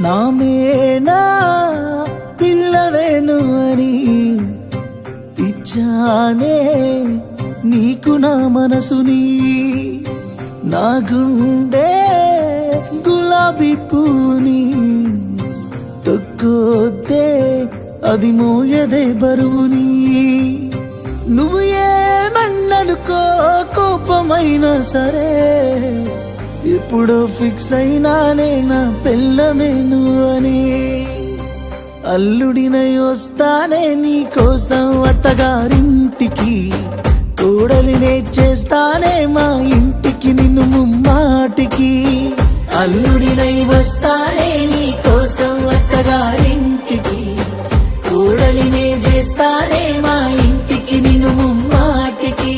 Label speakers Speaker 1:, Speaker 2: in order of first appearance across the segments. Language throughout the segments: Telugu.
Speaker 1: నామేనా పిల్లవేను అని ఇచ్చానే నీకు నా మనసుని, నా గుండె గులాబీ పూని తొక్కొద్దే అది మోయదే బరువుని. నువ్వు ఏమన్ననుకో కోపమైనా సరే, ఎప్పుడో ఫిక్స్ అయినానే నా పెళ్ళమేను అని. అల్లుడినై వస్తానే నీ కోసం అత్తగారింటికి, కోడలినే చేస్తానే మా ఇంటికి నిన్ను ముమ్మాటికి. అల్లుడినై వస్తానే నీ కోసం అత్తగారింటికి, కోడలినే చేస్తానే మా ఇంటికి నిన్ను ముమ్మాటికి.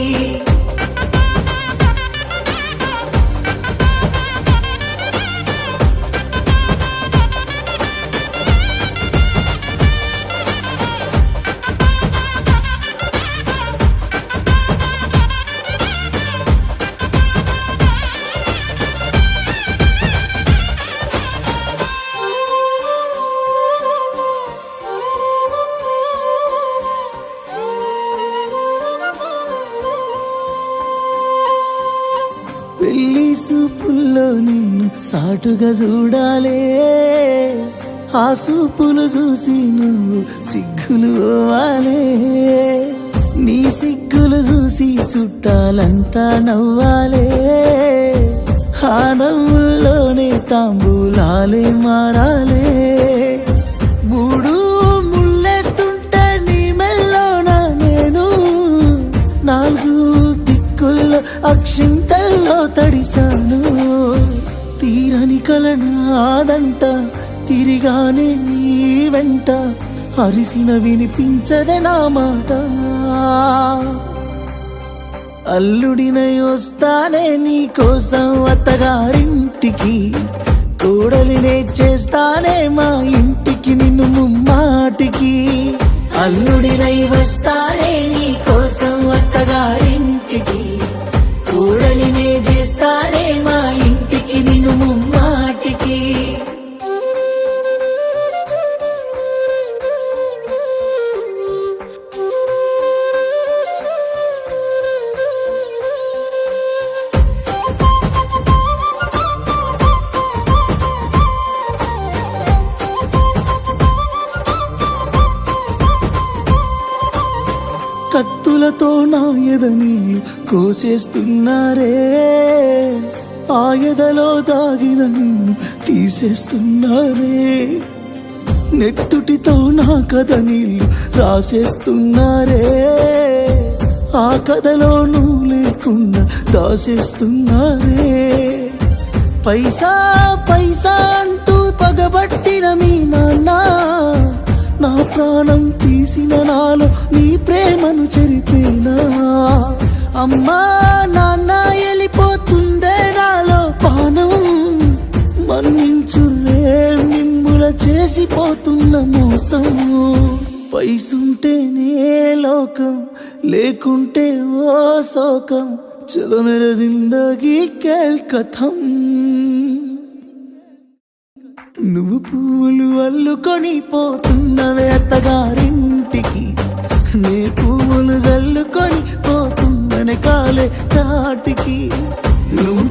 Speaker 1: పెళ్లి సూపుల్లో నిన్ను సాటుగా చూడాలే, ఆ సూపులు చూసి నువ్వు సిగ్గులు పోవాలే. నీ సిగ్గులు చూసి చుట్టాలంతా నవ్వాలే, ఆ నవ్వుల్లోనే తాంబూలాలే మారాలే. మూడు ముళ్ళేస్తుంటే నీ మెల్లోన నేను, నాలుగు దిక్కుల్లో అక్షింతల్లో తడిసాను. తీరని కలనాదంట తిరిగానే నీ వెంట, అరిసిన వినిపించదే నా మాట. అల్లుడినై వస్తానే నీ కోసం అత్తగారింటికి, కోడలినే చేస్తానే మా ఇంటికి నిన్ను ముమ్మాటికి. అల్లుడినై వస్తానే నీ కోసం అత్తగారింటికి, కోడలినే చేస్తానే మా ఇంటికి నిన్ను ముమ్మాటికి. కత్తులతో నా ఎదనీళ్ళు కోసేస్తున్నారే, ఆ ఎదలో దాగిన నిన్ను తీసేస్తున్నారే. నెత్తుటితో నా కథ నీళ్ళు రాసేస్తున్నారే, ఆ కథలో నువ్వు లేకుండా దాసేస్తున్నారే. పైసా పైసా అంటూ పగబట్టిన మీ నాన్న, నా ప్రాణం తీసిన నాలో నీ ప్రేమను చెరిపేనా. అమ్మా నాన్న వెళ్ళిపోతుందే నాలో పానం, మన్నించు రే మిమ్ముల చేసిపోతున్న మోసం. పైసుంటేనే లోకం, లేకుంటే ఓ శోకం, చలో మేరా జిందగీ కేల్ కథం. నువ్వు పూలు అల్లుకొని పోతున్నవే అత్తగారింటికి, నే పూలు జల్లుకొని పోతున్ననే కాలే కాటికి. నువ్వు